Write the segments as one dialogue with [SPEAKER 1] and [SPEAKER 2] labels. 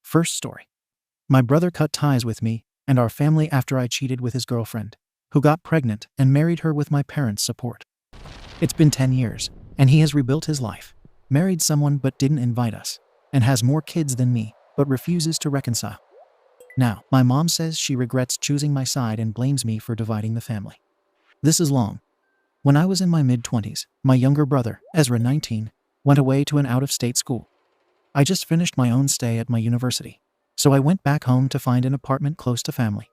[SPEAKER 1] First story. My brother cut ties with me and our family after I cheated with his girlfriend, who got pregnant and married her with my parents' support. It's been 10 years, and he has rebuilt his life, married someone but didn't invite us, and has more kids than me, but refuses to reconcile. Now, my mom says she regrets choosing my side and blames me for dividing the family. This is long. When I was in my mid-20s, my younger brother, Ezra 19, went away to an out-of-state school. I just finished my own stay at my university, so I went back home to find an apartment close to family.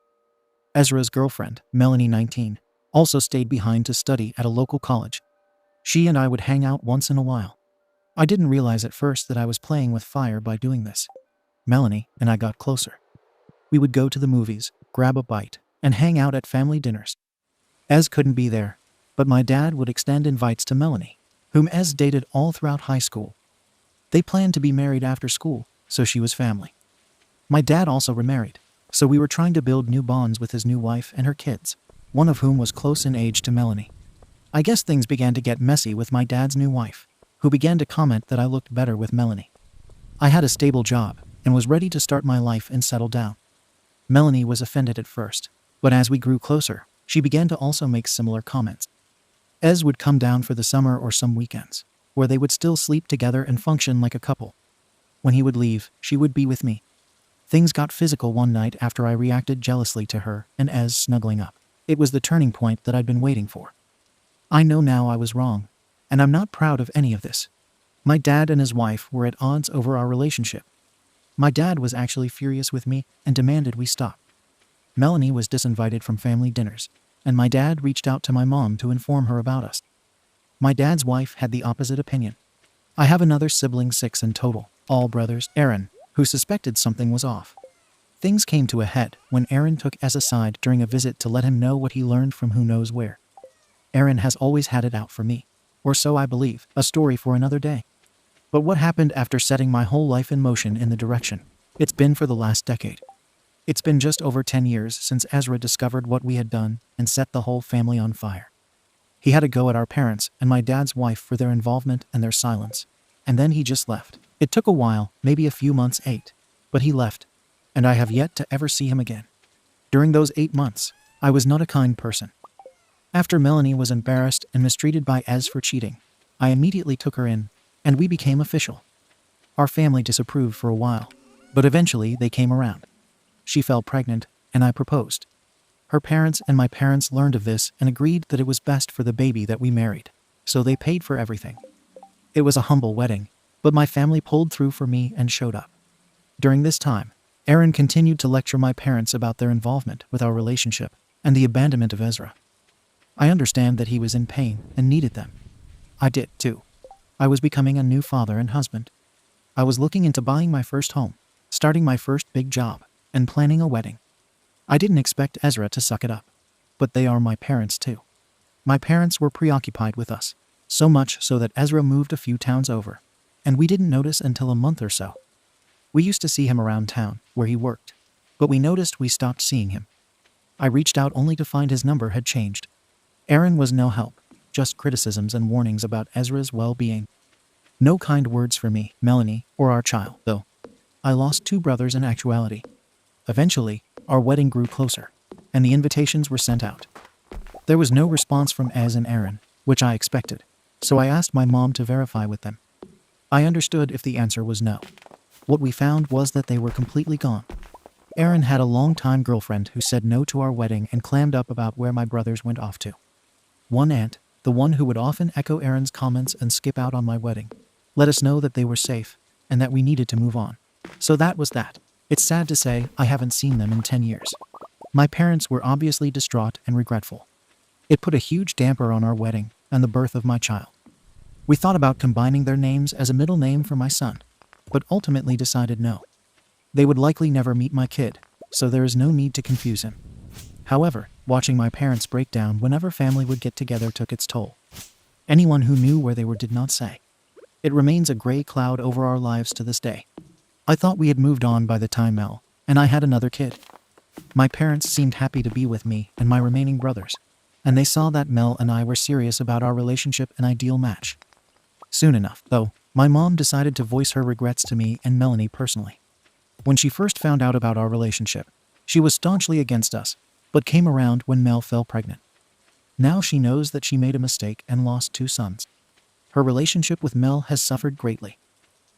[SPEAKER 1] Ezra's girlfriend, Melanie 19, also stayed behind to study at a local college. She and I would hang out once in a while. I didn't realize at first that I was playing with fire by doing this. Melanie and I got closer. We would go to the movies, grab a bite, and hang out at family dinners. Ez couldn't be there, but my dad would extend invites to Melanie, whom Ez dated all throughout high school. They planned to be married after school, so she was family. My dad also remarried, so we were trying to build new bonds with his new wife and her kids, one of whom was close in age to Melanie. I guess things began to get messy with my dad's new wife, who began to comment that I looked better with Melanie. I had a stable job and was ready to start my life and settle down. Melanie was offended at first, but as we grew closer, she began to also make similar comments. Ez would come down for the summer or some weekends, where they would still sleep together and function like a couple. When he would leave, she would be with me. Things got physical one night after I reacted jealously to her and Ez snuggling up. It was the turning point that I'd been waiting for. I know now I was wrong, and I'm not proud of any of this. My dad and his wife were at odds over our relationship. My dad was actually furious with me and demanded we stop. Melanie was disinvited from family dinners, and my dad reached out to my mom to inform her about us. My dad's wife had the opposite opinion. I have another sibling, 6 in total, all brothers, Aaron, who suspected something was off. Things came to a head when Aaron took Ez aside during a visit to let him know what he learned from who knows where. Aaron has always had it out for me, or so I believe, a story for another day. But what happened after setting my whole life in motion in the direction it's been for the last decade? It's been just over 10 years since Ezra discovered what we had done and set the whole family on fire. He had a go at our parents and my dad's wife for their involvement and their silence, and then he just left. It took a while, maybe a few months, 8, but he left, and I have yet to ever see him again. During those 8 months, I was not a kind person. After Melanie was embarrassed and mistreated by Ez for cheating, I immediately took her in, and we became official. Our family disapproved for a while, but eventually they came around. She fell pregnant, and I proposed. Her parents and my parents learned of this and agreed that it was best for the baby that we married, so they paid for everything. It was a humble wedding, but my family pulled through for me and showed up. During this time, Aaron continued to lecture my parents about their involvement with our relationship and the abandonment of Ezra. I understand that he was in pain and needed them. I did, too. I was becoming a new father and husband. I was looking into buying my first home, starting my first big job, and planning a wedding. I didn't expect Ezra to suck it up, but they are my parents too. My parents were preoccupied with us, so much so that Ezra moved a few towns over, and we didn't notice until a month or so. We used to see him around town, where he worked, but we noticed we stopped seeing him. I reached out only to find his number had changed. Aaron was no help, just criticisms and warnings about Ezra's well-being. No kind words for me, Melanie, or our child, though. I lost 2 brothers in actuality. Eventually, our wedding grew closer, and the invitations were sent out. There was no response from Ez and Aaron, which I expected, so I asked my mom to verify with them. I understood if the answer was no. What we found was that they were completely gone. Aaron had a long-time girlfriend who said no to our wedding and clammed up about where my brothers went off to. One aunt, the one who would often echo Aaron's comments and skip out on my wedding, let us know that they were safe and that we needed to move on. So that was that. It's sad to say I haven't seen them in 10 years. My parents were obviously distraught and regretful. It put a huge damper on our wedding and the birth of my child. We thought about combining their names as a middle name for my son, but ultimately decided no. They would likely never meet my kid, so there is no need to confuse him. However, watching my parents break down whenever family would get together took its toll. Anyone who knew where they were did not say. It remains a gray cloud over our lives to this day. I thought we had moved on by the time Mel and I had another kid. My parents seemed happy to be with me and my remaining brothers, and they saw that Mel and I were serious about our relationship, an ideal match. Soon enough, though, my mom decided to voice her regrets to me and Melanie personally. When she first found out about our relationship, she was staunchly against us, but came around when Mel fell pregnant. Now she knows that she made a mistake and lost 2 sons. Her relationship with Mel has suffered greatly.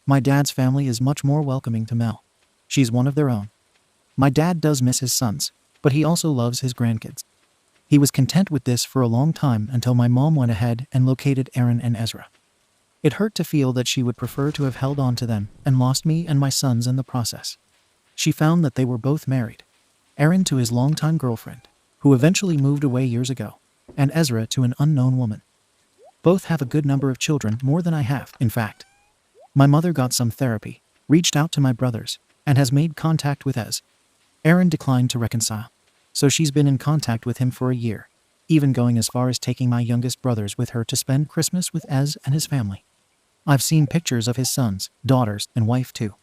[SPEAKER 1] My dad's family is much more welcoming to Mel. She's one of their own. My dad does miss his sons, but he also loves his grandkids. He was content with this for a long time until my mom went ahead and located Aaron and Ezra. It hurt to feel that she would prefer to have held on to them and lost me and my sons in the process. She found that they were both married. Aaron to his longtime girlfriend, who eventually moved away years ago, and Ezra to an unknown woman. Both have a good number of children, more than I have, in fact. My mother got some therapy, reached out to my brothers, and has made contact with Ez. Aaron declined to reconcile, so she's been in contact with him for a year, even going as far as taking my youngest brothers with her to spend Christmas with Ez and his family. I've seen pictures of his sons, daughters, and wife too.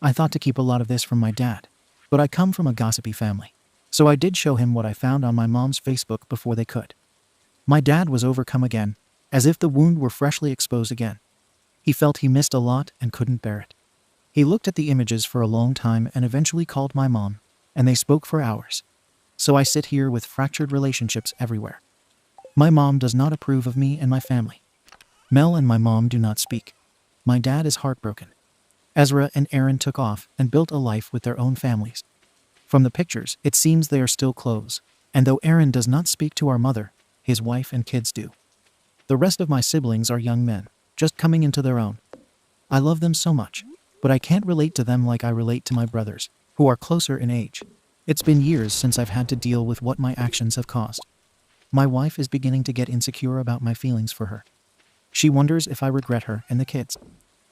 [SPEAKER 1] I thought to keep a lot of this from my dad, but I come from a gossipy family, so I did show him what I found on my mom's Facebook before they could. My dad was overcome again, as if the wound were freshly exposed again. He felt he missed a lot and couldn't bear it. He looked at the images for a long time and eventually called my mom, and they spoke for hours. So I sit here with fractured relationships everywhere. My mom does not approve of me and my family. Mel and my mom do not speak. My dad is heartbroken. Ezra and Aaron took off and built a life with their own families. From the pictures, it seems they are still close, and though Aaron does not speak to our mother, his wife and kids do. The rest of my siblings are young men, just coming into their own. I love them so much, but I can't relate to them like I relate to my brothers, who are closer in age. It's been years since I've had to deal with what my actions have caused. My wife is beginning to get insecure about my feelings for her. She wonders if I regret her and the kids.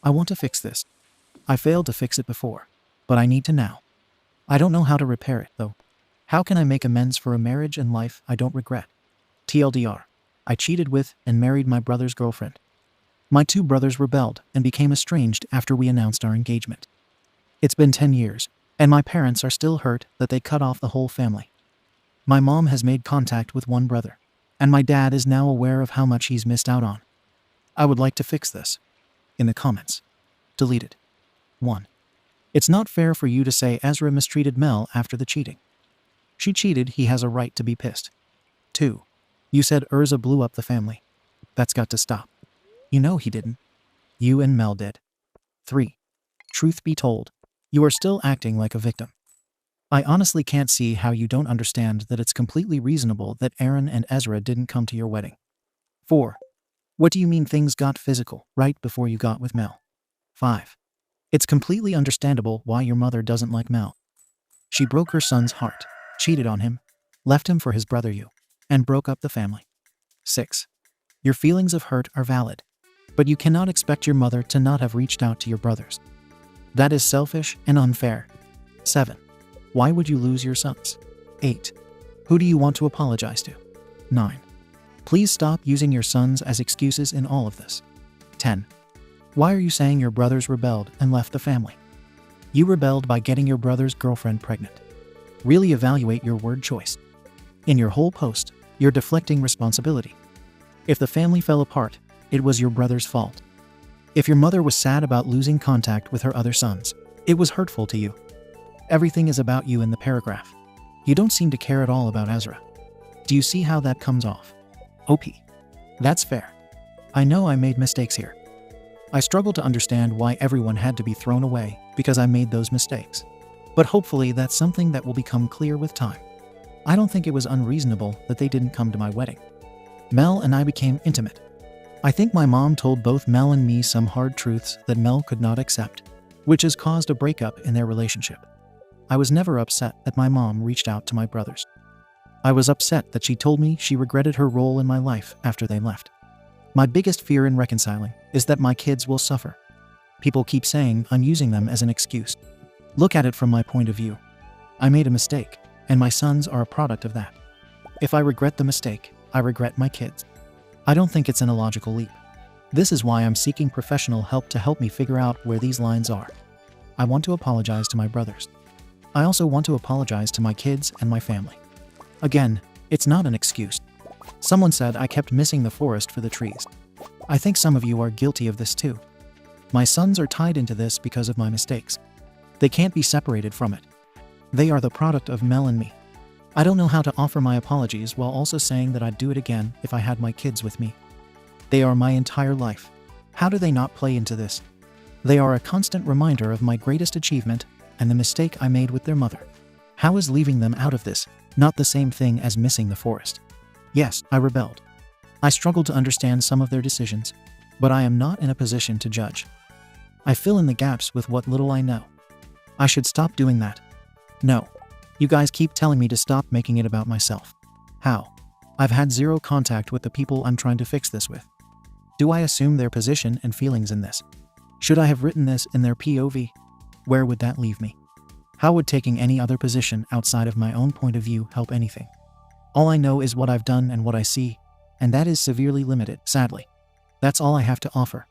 [SPEAKER 1] I want to fix this. I failed to fix it before, but I need to now. I don't know how to repair it, though. How can I make amends for a marriage and life I don't regret? TLDR. I cheated with and married my brother's girlfriend. My 2 brothers rebelled and became estranged after we announced our engagement. It's been 10 years, and my parents are still hurt that they cut off the whole family. My mom has made contact with one brother, and my dad is now aware of how much he's missed out on. I would like to fix this. In the comments. Deleted. 1. It's not fair for you to say Ezra mistreated Mel after the cheating. She cheated, he has a right to be pissed. 2. You said Ezra blew up the family. That's got to stop. You know he didn't. You and Mel did. 3. Truth be told, you are still acting like a victim. I honestly can't see how you don't understand that it's completely reasonable that Aaron and Ezra didn't come to your wedding. 4. What do you mean things got physical right before you got with Mel? 5. It's completely understandable why your mother doesn't like Mel. She broke her son's heart, cheated on him, left him for his brother you, and broke up the family. 6. Your feelings of hurt are valid, but you cannot expect your mother to not have reached out to your brothers. That is selfish and unfair. 7. Why would you lose your sons? 8. Who do you want to apologize to? 9. Please stop using your sons as excuses in all of this. 10. Why are you saying your brothers rebelled and left the family? You rebelled by getting your brother's girlfriend pregnant. Really evaluate your word choice. In your whole post, you're deflecting responsibility. If the family fell apart, it was your brother's fault. If your mother was sad about losing contact with her other sons, it was hurtful to you. Everything is about you in the paragraph. You don't seem to care at all about Ezra. Do you see how that comes off? OP. That's fair. I know I made mistakes here. I struggle to understand why everyone had to be thrown away because I made those mistakes. But hopefully that's something that will become clear with time. I don't think it was unreasonable that they didn't come to my wedding. Mel and I became intimate. I think my mom told both Mel and me some hard truths that Mel could not accept, which has caused a breakup in their relationship. I was never upset that my mom reached out to my brothers. I was upset that she told me she regretted her role in my life after they left. My biggest fear in reconciling is that my kids will suffer. People keep saying I'm using them as an excuse. Look at it from my point of view. I made a mistake, and my sons are a product of that. If I regret the mistake, I regret my kids. I don't think it's an illogical leap. This is why I'm seeking professional help to help me figure out where these lines are. I want to apologize to my brothers. I also want to apologize to my kids and my family. Again, it's not an excuse. Someone said I kept missing the forest for the trees. I think some of you are guilty of this too. My sons are tied into this because of my mistakes. They can't be separated from it. They are the product of Mel and me. I don't know how to offer my apologies while also saying that I'd do it again if I had my kids with me. They are my entire life. How do they not play into this? They are a constant reminder of my greatest achievement and the mistake I made with their mother. How is leaving them out of this not the same thing as missing the forest? Yes, I rebelled. I struggled to understand some of their decisions, but I am not in a position to judge. I fill in the gaps with what little I know. I should stop doing that. No. You guys keep telling me to stop making it about myself. How? I've had zero contact with the people I'm trying to fix this with. Do I assume their position and feelings in this? Should I have written this in their POV? Where would that leave me? How would taking any other position outside of my own point of view help anything? All I know is what I've done and what I see, and that is severely limited, sadly. That's all I have to offer.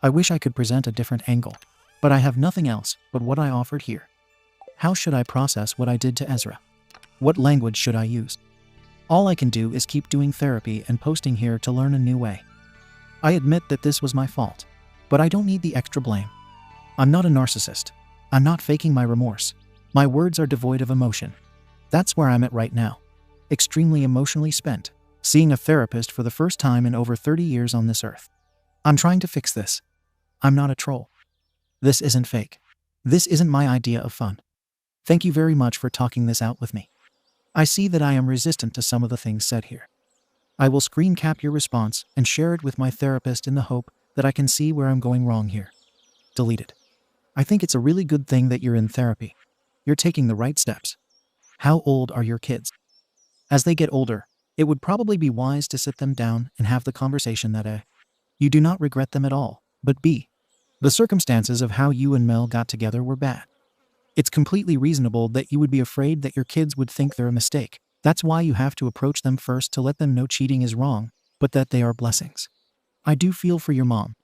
[SPEAKER 1] I wish I could present a different angle, but I have nothing else but what I offered here. How should I process what I did to Ezra? What language should I use? All I can do is keep doing therapy and posting here to learn a new way. I admit that this was my fault, but I don't need the extra blame. I'm not a narcissist. I'm not faking my remorse. My words are devoid of emotion. That's where I'm at right now. Extremely emotionally spent, seeing a therapist for the first time in over 30 years on this earth. I'm trying to fix this. I'm not a troll. This isn't fake. This isn't my idea of fun. Thank you very much for talking this out with me. I see that I am resistant to some of the things said here. I will screen cap your response and share it with my therapist in the hope that I can see where I'm going wrong here. Deleted. I think it's a really good thing that you're in therapy. You're taking the right steps. How old are your kids? As they get older, it would probably be wise to sit them down and have the conversation that A, you do not regret them at all, but B, the circumstances of how you and Mel got together were bad. It's completely reasonable that you would be afraid that your kids would think they're a mistake. That's why you have to approach them first to let them know cheating is wrong, but that they are blessings. I do feel for your mom.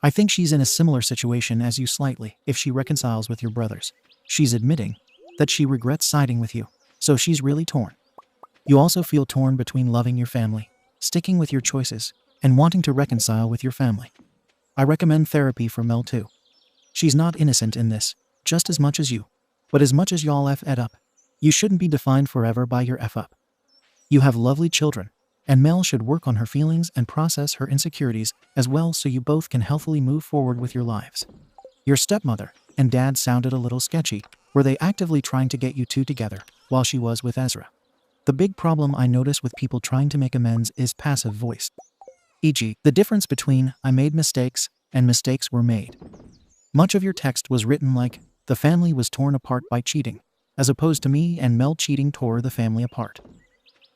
[SPEAKER 1] I think she's in a similar situation as you slightly if she reconciles with your brothers. She's admitting that she regrets siding with you, so she's really torn. You also feel torn between loving your family, sticking with your choices, and wanting to reconcile with your family. I recommend therapy for Mel too. She's not innocent in this, just as much as you, but as much as y'all F ed up. You shouldn't be defined forever by your F up. You have lovely children, and Mel should work on her feelings and process her insecurities as well so you both can healthily move forward with your lives. Your stepmother and dad sounded a little sketchy. Were they actively trying to get you two together while she was with Ezra? The big problem I notice with people trying to make amends is passive voice. E.g., the difference between I made mistakes and mistakes were made. Much of your text was written like, the family was torn apart by cheating, as opposed to me and Mel cheating tore the family apart.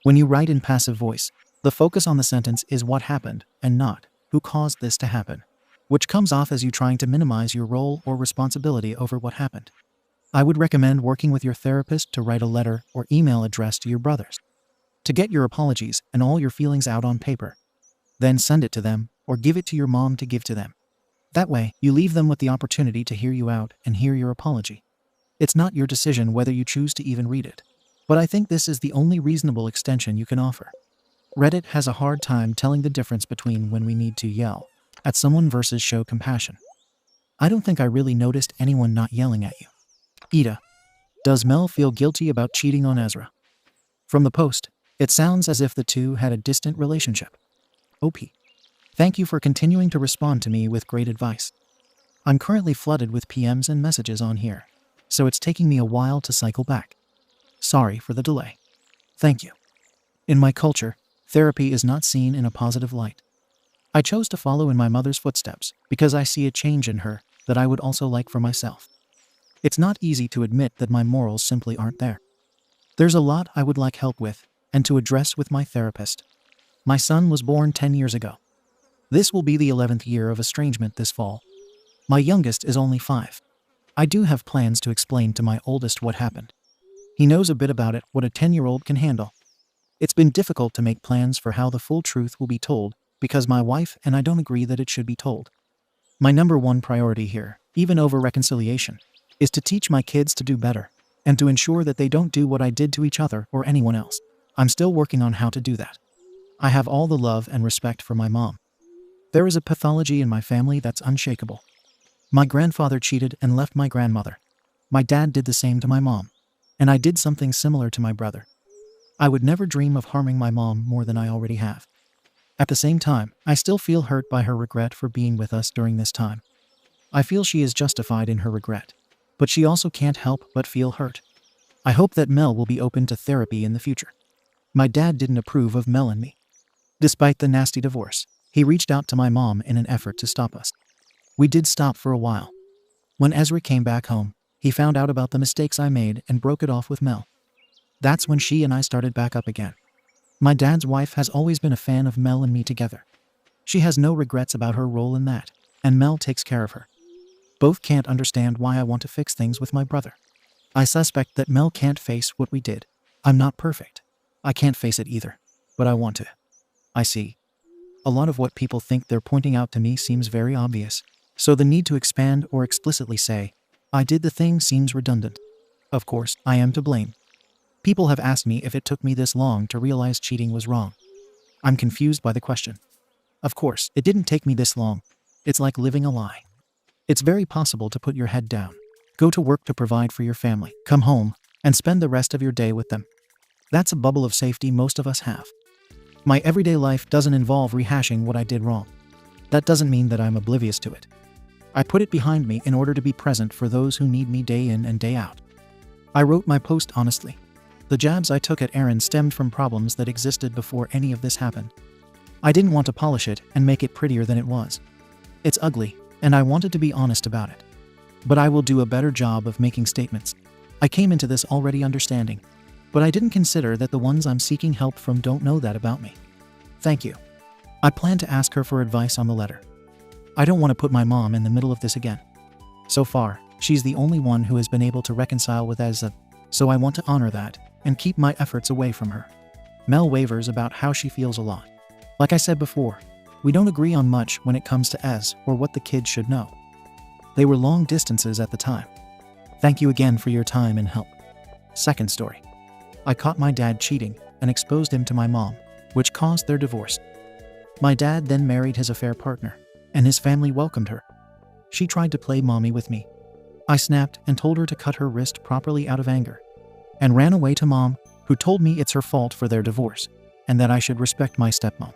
[SPEAKER 1] When you write in passive voice, the focus on the sentence is what happened and not who caused this to happen, which comes off as you trying to minimize your role or responsibility over what happened. I would recommend working with your therapist to write a letter or email addressed to your brothers, to get your apologies and all your feelings out on paper. Then send it to them or give it to your mom to give to them. That way, you leave them with the opportunity to hear you out and hear your apology. It's not your decision whether you choose to even read it, but I think this is the only reasonable extension you can offer. Reddit has a hard time telling the difference between when we need to yell at someone versus show compassion. I don't think I really noticed anyone not yelling at you. Ida, does Mel feel guilty about cheating on Ezra? From the post, it sounds as if the two had a distant relationship. OP. Thank you for continuing to respond to me with great advice. I'm currently flooded with PMs and messages on here, so it's taking me a while to cycle back. Sorry for the delay. Thank you. In my culture, therapy is not seen in a positive light. I chose to follow in my mother's footsteps because I see a change in her that I would also like for myself. It's not easy to admit that my morals simply aren't there. There's a lot I would like help with and to address with my therapist. My son was born 10 years ago. This will be the 11th year of estrangement this fall. My youngest is only 5. I do have plans to explain to my oldest what happened. He knows a bit about it, what a 10-year-old can handle. It's been difficult to make plans for how the full truth will be told because my wife and I don't agree that it should be told. My number one priority here, even over reconciliation, is to teach my kids to do better and to ensure that they don't do what I did to each other or anyone else. I'm still working on how to do that. I have all the love and respect for my mom. There is a pathology in my family that's unshakable. My grandfather cheated and left my grandmother. My dad did the same to my mom, and I did something similar to my brother. I would never dream of harming my mom more than I already have. At the same time, I still feel hurt by her regret for being with us during this time. I feel she is justified in her regret, but she also can't help but feel hurt. I hope that Mel will be open to therapy in the future. My dad didn't approve of Mel and me. Despite the nasty divorce, he reached out to my mom in an effort to stop us. We did stop for a while. When Ezra came back home, he found out about the mistakes I made and broke it off with Mel. That's when she and I started back up again. My dad's wife has always been a fan of Mel and me together. She has no regrets about her role in that, and Mel takes care of her. Both can't understand why I want to fix things with my brother. I suspect that Mel can't face what we did. I'm not perfect. I can't face it either, but I want to. I see. A lot of what people think they're pointing out to me seems very obvious, so the need to expand or explicitly say, I did the thing seems redundant. Of course, I am to blame. People have asked me if it took me this long to realize cheating was wrong. I'm confused by the question. Of course, it didn't take me this long. It's like living a lie. It's very possible to put your head down, go to work to provide for your family, come home, and spend the rest of your day with them. That's a bubble of safety most of us have. My everyday life doesn't involve rehashing what I did wrong. That doesn't mean that I'm oblivious to it. I put it behind me in order to be present for those who need me day in and day out. I wrote my post honestly. The jabs I took at Aaron stemmed from problems that existed before any of this happened. I didn't want to polish it and make it prettier than it was. It's ugly, and I wanted to be honest about it. But I will do a better job of making statements. I came into this already understanding, but I didn't consider that the ones I'm seeking help from don't know that about me. Thank you. I plan to ask her for advice on the letter. I don't want to put my mom in the middle of this again. So far, she's the only one who has been able to reconcile with Ezra, so I want to honor that and keep my efforts away from her. Mel wavers about how she feels a lot. Like I said before, we don't agree on much when it comes to Ez or what the kids should know. They were long distances at the time. Thank you again for your time and help. Second story. I caught my dad cheating and exposed him to my mom, which caused their divorce. My dad then married his affair partner, and his family welcomed her. She tried to play mommy with me. I snapped and told her to cut her wrist properly out of anger, and ran away to mom, who told me it's her fault for their divorce, and that I should respect my stepmom.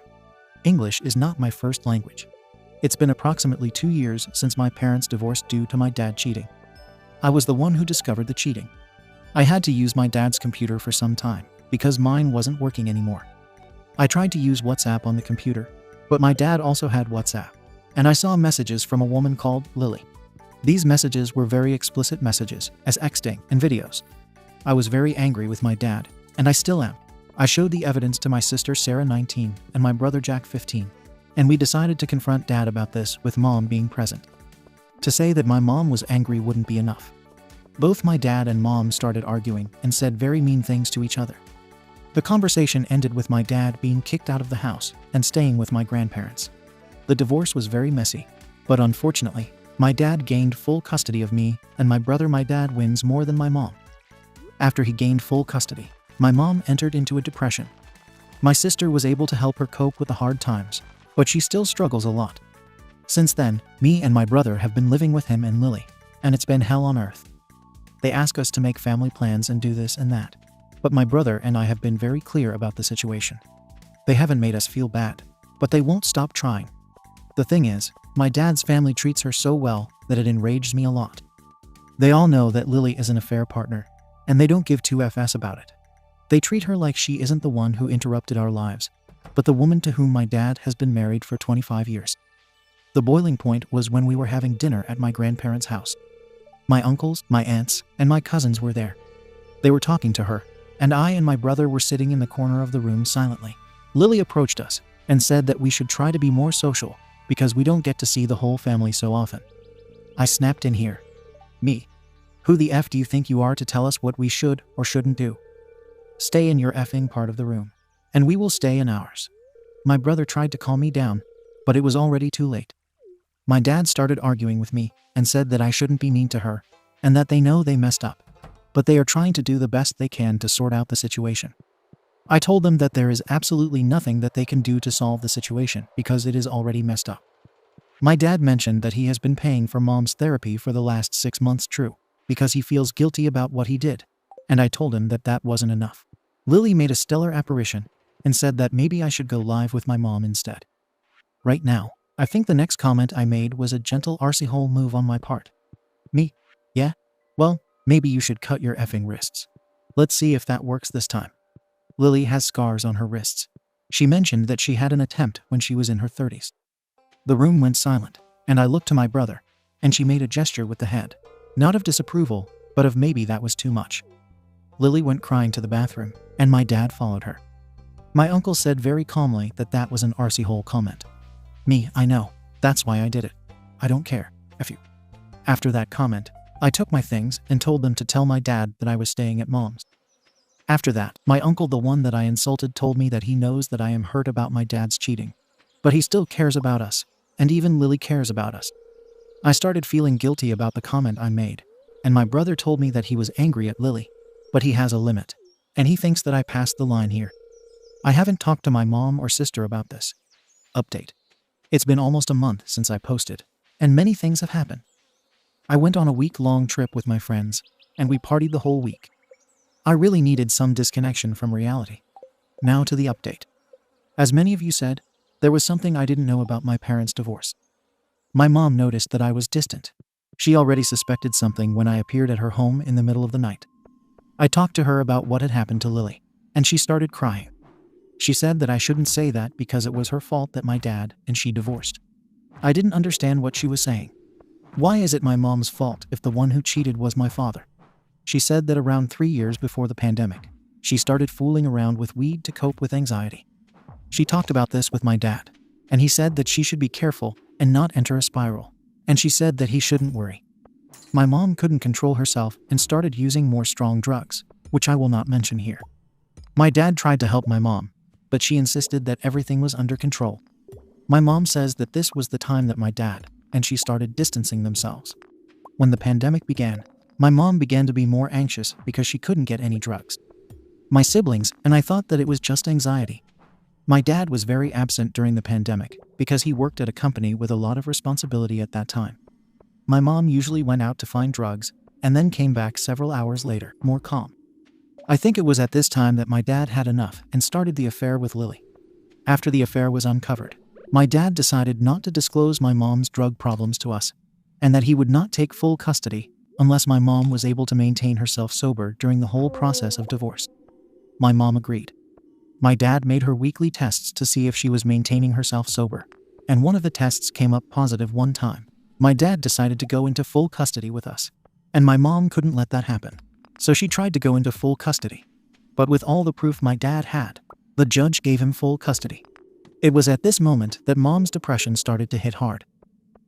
[SPEAKER 1] English is not my first language. It's been approximately 2 years since my parents divorced due to my dad cheating. I was the one who discovered the cheating. I had to use my dad's computer for some time, because mine wasn't working anymore. I tried to use WhatsApp on the computer, but my dad also had WhatsApp, and I saw messages from a woman called Lily. These messages were very explicit messages, as texting and videos. I was very angry with my dad, and I still am. I showed the evidence to my sister Sarah 19 and my brother Jack 15, and we decided to confront dad about this with mom being present. To say that my mom was angry wouldn't be enough. Both my dad and mom started arguing and said very mean things to each other. The conversation ended with my dad being kicked out of the house and staying with my grandparents. The divorce was very messy, but unfortunately, my dad gained full custody of me, and my dad wins more than my mom. After he gained full custody, my mom entered into a depression. My sister was able to help her cope with the hard times, but she still struggles a lot. Since then, me and my brother have been living with him and Lily, and it's been hell on earth. They ask us to make family plans and do this and that, but my brother and I have been very clear about the situation. They haven't made us feel bad, but they won't stop trying. The thing is, my dad's family treats her so well that it enrages me a lot. They all know that Lily is an affair partner, and they don't give two Fs about it. They treat her like she isn't the one who interrupted our lives, but the woman to whom my dad has been married for 25 years. The boiling point was when we were having dinner at my grandparents' house. My uncles, my aunts, and my cousins were there. They were talking to her, and I and my brother were sitting in the corner of the room silently. Lily approached us and said that we should try to be more social because we don't get to see the whole family so often. I snapped in here. Me. Who the F do you think you are to tell us what we should or shouldn't do? Stay in your effing part of the room, and we will stay in ours. My brother tried to calm me down, but it was already too late. My dad started arguing with me and said that I shouldn't be mean to her, and that they know they messed up, but they are trying to do the best they can to sort out the situation. I told them that there is absolutely nothing that they can do to solve the situation because it is already messed up. My dad mentioned that he has been paying for mom's therapy for the last 6 months. True. because he feels guilty about what he did, and I told him that that wasn't enough. Lily made a stellar apparition and said that maybe I should go live with my mom instead. Right now, I think the next comment I made was a gentle arsehole move on my part. Me? Yeah? Well, maybe you should cut your effing wrists. Let's see if that works this time. Lily has scars on her wrists. She mentioned that she had an attempt when she was in her 30s. The room went silent, and I looked to my brother, and she made a gesture with the head. Not of disapproval, but of maybe that was too much. Lily went crying to the bathroom, and my dad followed her. My uncle said very calmly that that was an arsehole comment. Me, I know. That's why I did it. I don't care. F you. After that comment, I took my things and told them to tell my dad that I was staying at mom's. After that, my uncle, the one that I insulted, told me that he knows that I am hurt about my dad's cheating. But he still cares about us, and even Lily cares about us. I started feeling guilty about the comment I made, and my brother told me that he was angry at Lily, but he has a limit, and he thinks that I passed the line here. I haven't talked to my mom or sister about this. Update. It's been almost a month since I posted, and many things have happened. I went on a week-long trip with my friends, and we partied the whole week. I really needed some disconnection from reality. Now to the update. As many of you said, there was something I didn't know about my parents' divorce. My mom noticed that I was distant. She already suspected something when I appeared at her home in the middle of the night. I talked to her about what had happened to Lily, and she started crying. She said that I shouldn't say that because it was her fault that my dad and she divorced. I didn't understand what she was saying. Why is it my mom's fault if the one who cheated was my father? She said that around 3 years before the pandemic, she started fooling around with weed to cope with anxiety. She talked about this with my dad, and he said that she should be careful and not enter a spiral, and she said that he shouldn't worry. My mom couldn't control herself and started using more strong drugs, which I will not mention here. My dad tried to help my mom, but she insisted that everything was under control. My mom says that this was the time that my dad and she started distancing themselves. When the pandemic began, my mom began to be more anxious because she couldn't get any drugs. My siblings and I thought that it was just anxiety. My dad was very absent during the pandemic because he worked at a company with a lot of responsibility at that time. My mom usually went out to find drugs and then came back several hours later, more calm. I think it was at this time that my dad had enough and started the affair with Lily. After the affair was uncovered, my dad decided not to disclose my mom's drug problems to us, and that he would not take full custody unless my mom was able to maintain herself sober during the whole process of divorce. My mom agreed. My dad made her weekly tests to see if she was maintaining herself sober, and one of the tests came up positive one time. My dad decided to go into full custody with us, and my mom couldn't let that happen. So she tried to go into full custody. But with all the proof my dad had, the judge gave him full custody. It was at this moment that mom's depression started to hit hard.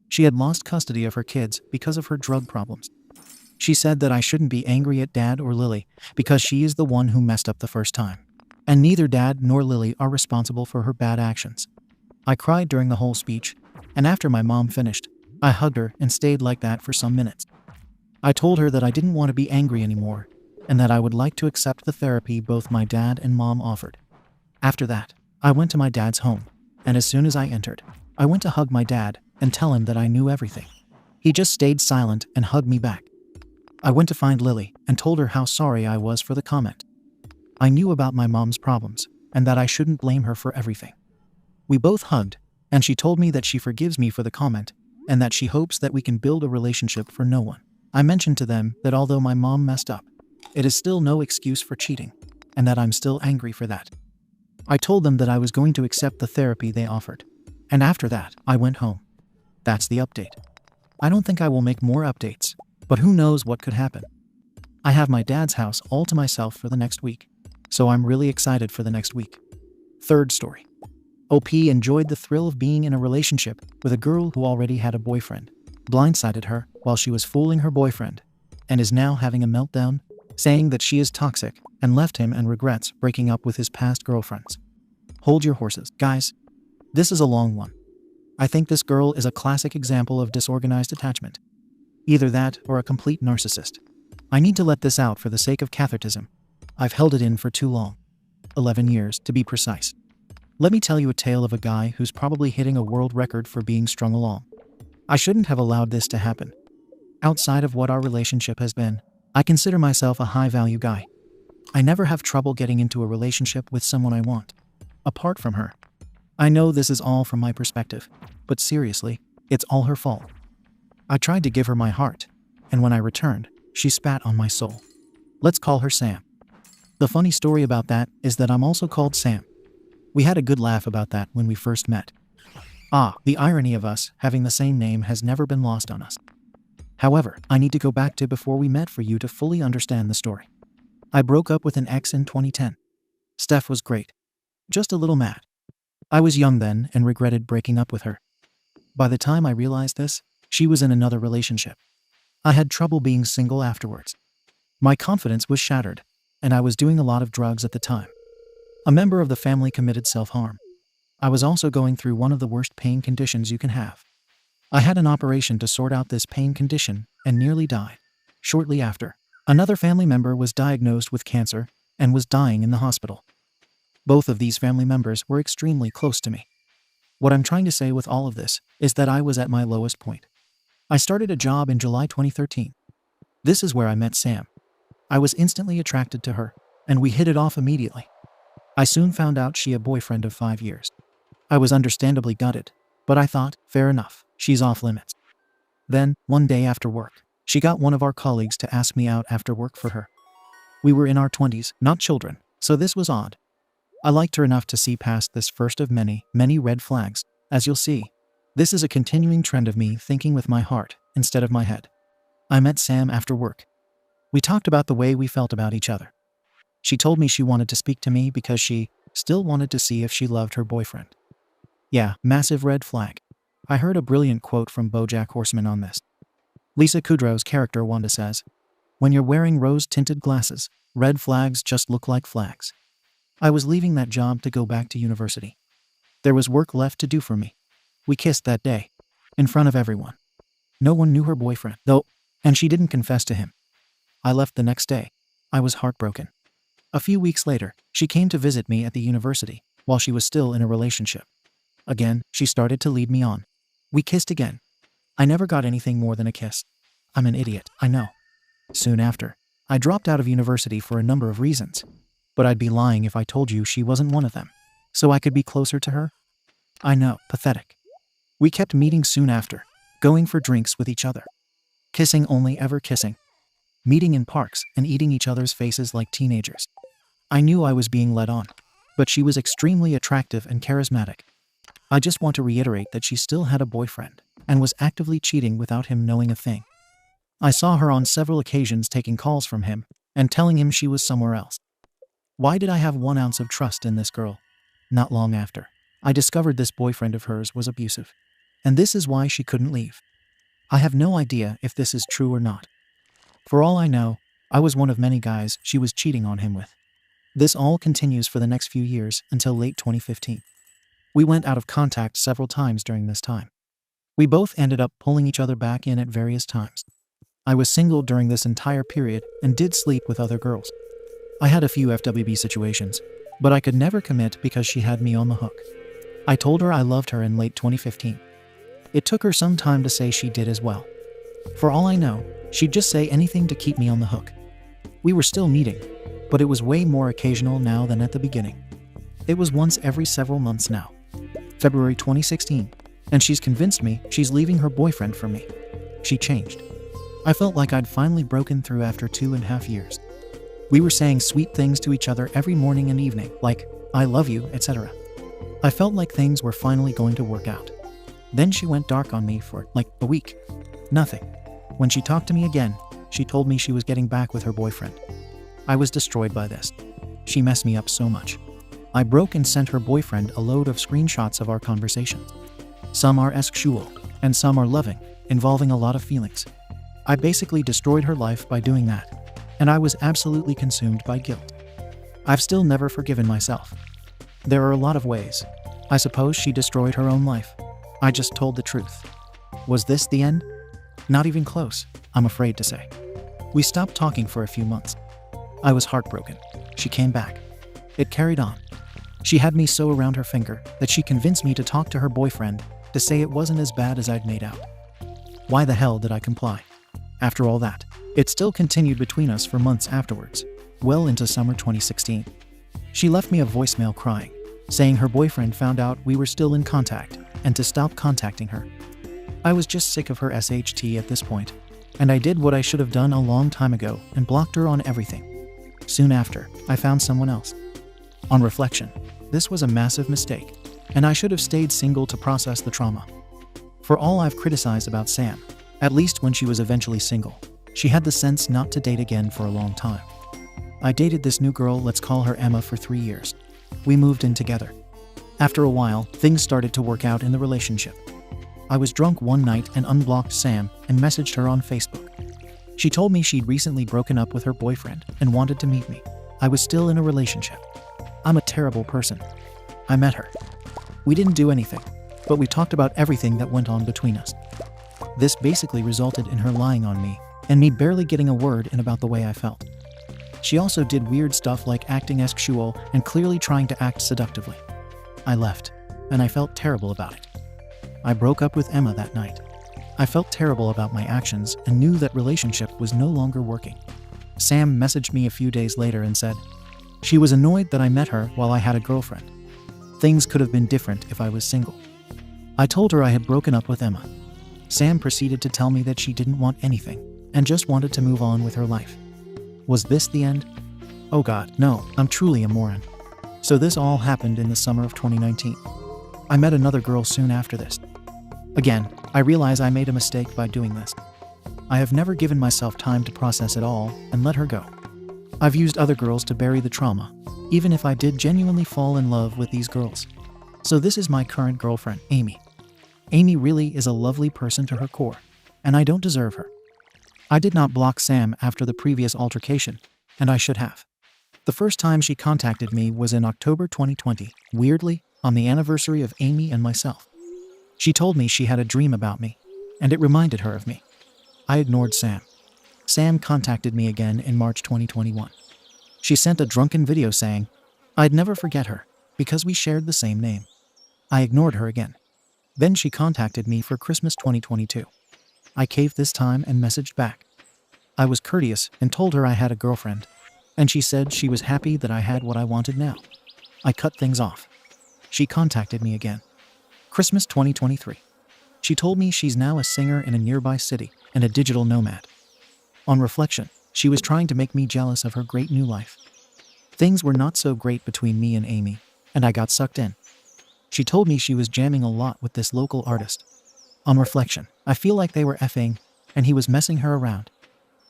[SPEAKER 1] She had lost custody of her kids because of her drug problems. She said that I shouldn't be angry at Dad or Lily because she is the one who messed up the first time. And neither Dad nor Lily are responsible for her bad actions. I cried during the whole speech, and after my mom finished, I hugged her and stayed like that for some minutes. I told her that I didn't want to be angry anymore, and that I would like to accept the therapy both my dad and mom offered. After that, I went to my dad's home, and as soon as I entered, I went to hug my dad and tell him that I knew everything. He just stayed silent and hugged me back. I went to find Lily and told her how sorry I was for the comment. I knew about my mom's problems and that I shouldn't blame her for everything. We both hugged, and she told me that she forgives me for the comment and that she hopes that we can build a relationship for no one. I mentioned to them that although my mom messed up, it is still no excuse for cheating, and that I'm still angry for that. I told them that I was going to accept the therapy they offered, and after that, I went home. That's the update. I don't think I will make more updates, but who knows what could happen. I have my dad's house all to myself for the next week, so I'm really excited for the next week. Third story. OP enjoyed the thrill of being in a relationship with a girl who already had a boyfriend, blindsided her while she was fooling her boyfriend, and is now having a meltdown, saying that she is toxic and left him and regrets breaking up with his past girlfriends. Hold your horses, guys. This is a long one. I think this girl is a classic example of disorganized attachment. Either that or a complete narcissist. I need to let this out for the sake of cathartism. I've held it in for too long. 11 years, to be precise. Let me tell you a tale of a guy who's probably hitting a world record for being strung along. I shouldn't have allowed this to happen. Outside of what our relationship has been, I consider myself a high-value guy. I never have trouble getting into a relationship with someone I want. Apart from her. I know this is all from my perspective, but seriously, it's all her fault. I tried to give her my heart, and when I returned, she spat on my soul. Let's call her Sam. The funny story about that is that I'm also called Sam. We had a good laugh about that when we first met. The irony of us having the same name has never been lost on us. However, I need to go back to before we met for you to fully understand the story. I broke up with an ex in 2010. Steph was great. Just a little mad. I was young then and regretted breaking up with her. By the time I realized this, she was in another relationship. I had trouble being single afterwards. My confidence was shattered, and I was doing a lot of drugs at the time. A member of the family committed self-harm. I was also going through one of the worst pain conditions you can have. I had an operation to sort out this pain condition and nearly died. Shortly after, another family member was diagnosed with cancer and was dying in the hospital. Both of these family members were extremely close to me. What I'm trying to say with all of this is that I was at my lowest point. I started a job in July 2013. This is where I met Sam. I was instantly attracted to her, and we hit it off immediately. I soon found out she had a boyfriend of 5 years. I was understandably gutted, but I thought, fair enough, she's off limits. Then, one day after work, she got one of our colleagues to ask me out after work for her. We were in our 20s, not children, so this was odd. I liked her enough to see past this first of many, many red flags. As you'll see, this is a continuing trend of me thinking with my heart instead of my head. I met Sam after work. We talked about the way we felt about each other. She told me she wanted to speak to me because she still wanted to see if she loved her boyfriend. Yeah, massive red flag. I heard a brilliant quote from BoJack Horseman on this. Lisa Kudrow's character Wanda says, "When you're wearing rose-tinted glasses, red flags just look like flags." I was leaving that job to go back to university. There was work left to do for me. We kissed that day, in front of everyone. No one knew her boyfriend, though, and she didn't confess to him. I left the next day. I was heartbroken. A few weeks later, she came to visit me at the university, while she was still in a relationship. Again, she started to lead me on. We kissed again. I never got anything more than a kiss. I'm an idiot, I know. Soon after, I dropped out of university for a number of reasons. But I'd be lying if I told you she wasn't one of them. So I could be closer to her? I know, pathetic. We kept meeting soon after, going for drinks with each other. Kissing only ever kissing. Meeting in parks and eating each other's faces like teenagers. I knew I was being led on, but she was extremely attractive and charismatic. I just want to reiterate that she still had a boyfriend and was actively cheating without him knowing a thing. I saw her on several occasions taking calls from him and telling him she was somewhere else. Why did I have 1 ounce of trust in this girl? Not long after, I discovered this boyfriend of hers was abusive. And this is why she couldn't leave. I have no idea if this is true or not. For all I know, I was one of many guys she was cheating on him with. This all continues for the next few years until late 2015. We went out of contact several times during this time. We both ended up pulling each other back in at various times. I was single during this entire period and did sleep with other girls. I had a few FWB situations, but I could never commit because she had me on the hook. I told her I loved her in late 2015. It took her some time to say she did as well. For all I know, she'd just say anything to keep me on the hook. We were still meeting, but it was way more occasional now than at the beginning. It was once every several months now. February 2016, and she's convinced me she's leaving her boyfriend for me. She changed. I felt like I'd finally broken through after 2.5 years. We were saying sweet things to each other every morning and evening, like, "I love you," etc. I felt like things were finally going to work out. Then she went dark on me for, like, a week. Nothing. When she talked to me again, she told me she was getting back with her boyfriend. I was destroyed by this. She messed me up so much. I broke and sent her boyfriend a load of screenshots of our conversations. Some are sexual, and some are loving, involving a lot of feelings. I basically destroyed her life by doing that. And I was absolutely consumed by guilt. I've still never forgiven myself. There are a lot of ways. I suppose she destroyed her own life. I just told the truth. Was this the end? Not even close, I'm afraid to say. We stopped talking for a few months. I was heartbroken. She came back. It carried on. She had me so around her finger that she convinced me to talk to her boyfriend to say it wasn't as bad as I'd made out. Why the hell did I comply? After all that, it still continued between us for months afterwards, well into summer 2016. She left me a voicemail crying, saying her boyfriend found out we were still in contact and to stop contacting her. I was just sick of her SHT at this point, and I did what I should have done a long time ago and blocked her on everything. Soon after, I found someone else. On reflection, this was a massive mistake, and I should have stayed single to process the trauma. For all I've criticized about Sam, at least when she was eventually single, she had the sense not to date again for a long time. I dated this new girl, let's call her Emma, for 3 years. We moved in together. After a while, things started to work out in the relationship. I was drunk one night and unblocked Sam and messaged her on Facebook. She told me she'd recently broken up with her boyfriend and wanted to meet me. I was still in a relationship. I'm a terrible person. I met her. We didn't do anything, but we talked about everything that went on between us. This basically resulted in her lying on me and me barely getting a word in about the way I felt. She also did weird stuff like acting sexual and clearly trying to act seductively. I left, and I felt terrible about it. I broke up with Emma that night. I felt terrible about my actions and knew that relationship was no longer working. Sam messaged me a few days later and said she was annoyed that I met her while I had a girlfriend. Things could have been different if I was single. I told her I had broken up with Emma. Sam proceeded to tell me that she didn't want anything and just wanted to move on with her life. Was this the end? Oh God, no, I'm truly a moron. So this all happened in the summer of 2019. I met another girl soon after this. Again, I realize I made a mistake by doing this. I have never given myself time to process it all and let her go. I've used other girls to bury the trauma, even if I did genuinely fall in love with these girls. So this is my current girlfriend, Amy. Amy really is a lovely person to her core, and I don't deserve her. I did not block Sam after the previous altercation, and I should have. The first time she contacted me was in October 2020, weirdly, on the anniversary of Amy and myself. She told me she had a dream about me, and it reminded her of me. I ignored Sam. Sam contacted me again in March 2021. She sent a drunken video saying I'd never forget her, because we shared the same name. I ignored her again. Then she contacted me for Christmas 2022. I caved this time and messaged back. I was courteous and told her I had a girlfriend, and she said she was happy that I had what I wanted now. I cut things off. She contacted me again. Christmas 2023. She told me she's now a singer in a nearby city and a digital nomad. On reflection, she was trying to make me jealous of her great new life. Things were not so great between me and Amy, and I got sucked in. She told me she was jamming a lot with this local artist. On reflection, I feel like they were effing, and he was messing her around.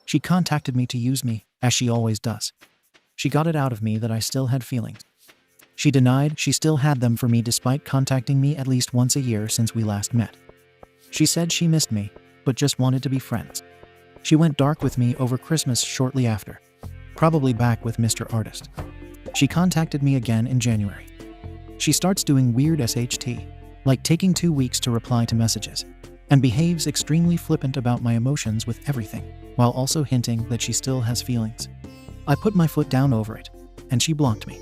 [SPEAKER 1] She contacted me to use me, as she always does. She got it out of me that I still had feelings. She denied she still had them for me despite contacting me at least once a year since we last met. She said she missed me, but just wanted to be friends. She went dark with me over Christmas shortly after, probably back with Mr. Artist. She contacted me again in January. She starts doing weird SHT, like taking 2 weeks to reply to messages, and behaves extremely flippant about my emotions with everything, while also hinting that she still has feelings. I put my foot down over it, and she blocked me.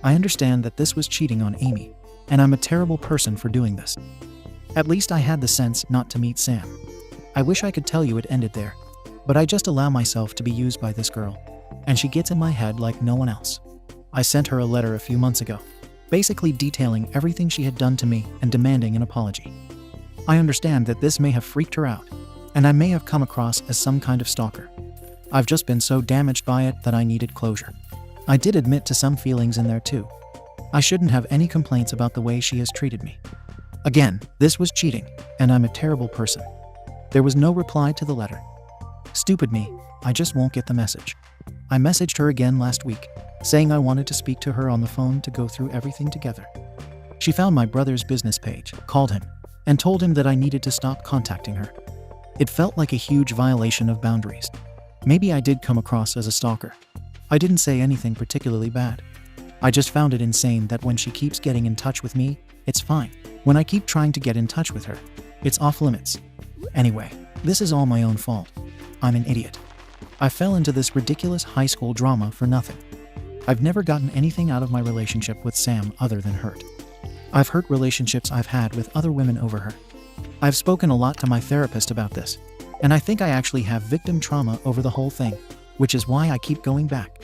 [SPEAKER 1] I understand that this was cheating on Amy, and I'm a terrible person for doing this. At least I had the sense not to meet Sam. I wish I could tell you it ended there, but I just allow myself to be used by this girl, and she gets in my head like no one else. I sent her a letter a few months ago, basically detailing everything she had done to me and demanding an apology. I understand that this may have freaked her out, and I may have come across as some kind of stalker. I've just been so damaged by it that I needed closure. I did admit to some feelings in there too. I shouldn't have any complaints about the way she has treated me. Again, this was cheating, and I'm a terrible person. There was no reply to the letter. Stupid me, I just won't get the message. I messaged her again last week, saying I wanted to speak to her on the phone to go through everything together. She found my brother's business page, called him, and told him that I needed to stop contacting her. It felt like a huge violation of boundaries. Maybe I did come across as a stalker. I didn't say anything particularly bad. I just found it insane that when she keeps getting in touch with me, it's fine. When I keep trying to get in touch with her, it's off limits. Anyway, this is all my own fault. I'm an idiot. I fell into this ridiculous high school drama for nothing. I've never gotten anything out of my relationship with Sam other than hurt. I've hurt relationships I've had with other women over her. I've spoken a lot to my therapist about this, And I think I actually have victim trauma over the whole thing, which is why I keep going back.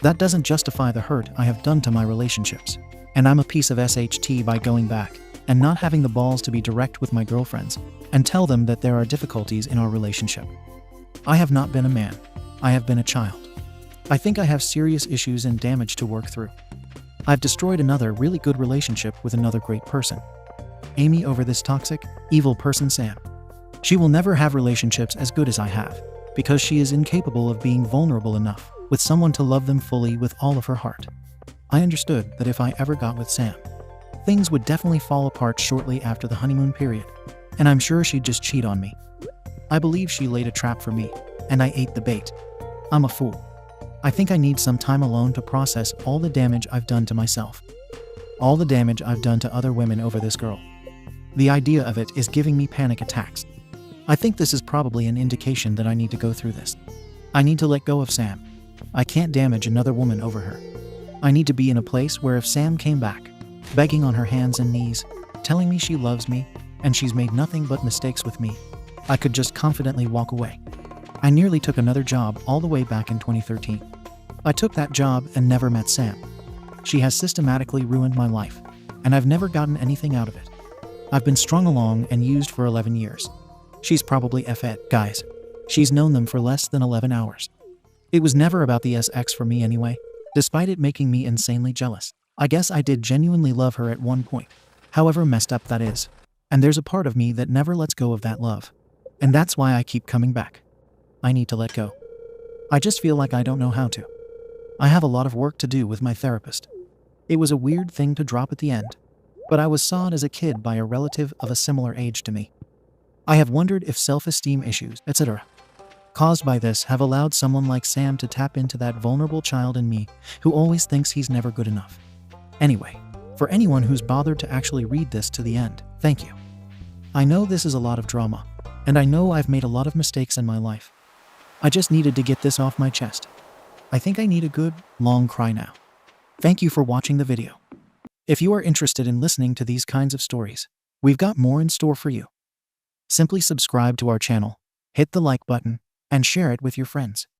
[SPEAKER 1] That doesn't justify the hurt I have done to my relationships. And I'm a piece of SHT by going back and not having the balls to be direct with my girlfriends and tell them that there are difficulties in our relationship. I have not been a man. I have been a child. I think I have serious issues and damage to work through. I've destroyed another really good relationship with another great person. Amy over this toxic, evil person Sam. She will never have relationships as good as I have, because she is incapable of being vulnerable enough with someone to love them fully with all of her heart. I understood that if I ever got with Sam, things would definitely fall apart shortly after the honeymoon period, and I'm sure she'd just cheat on me. I believe she laid a trap for me, and I ate the bait. I'm a fool. I think I need some time alone to process all the damage I've done to myself. All the damage I've done to other women over this girl. The idea of it is giving me panic attacks. I think this is probably an indication that I need to go through this. I need to let go of Sam. I can't damage another woman over her. I need to be in a place where if Sam came back, begging on her hands and knees, telling me she loves me, and she's made nothing but mistakes with me, I could just confidently walk away. I nearly took another job all the way back in 2013. I took that job and never met Sam. She has systematically ruined my life, and I've never gotten anything out of it. I've been strung along and used for 11 years. She's probably F-ed, guys. She's known them for less than 11 hours. It was never about the SX for me anyway, despite it making me insanely jealous. I guess I did genuinely love her at one point, however messed up that is. And there's a part of me that never lets go of that love. And that's why I keep coming back. I need to let go. I just feel like I don't know how to. I have a lot of work to do with my therapist. It was a weird thing to drop at the end, but I was sawed as a kid by a relative of a similar age to me. I have wondered if self-esteem issues, etc., caused by this have allowed someone like Sam to tap into that vulnerable child in me who always thinks he's never good enough. Anyway, for anyone who's bothered to actually read this to the end, thank you. I know this is a lot of drama, and I know I've made a lot of mistakes in my life. I just needed to get this off my chest. I think I need a good, long cry now. Thank you for watching the video. If you are interested in listening to these kinds of stories, we've got more in store for you. Simply subscribe to our channel, hit the like button, and share it with your friends.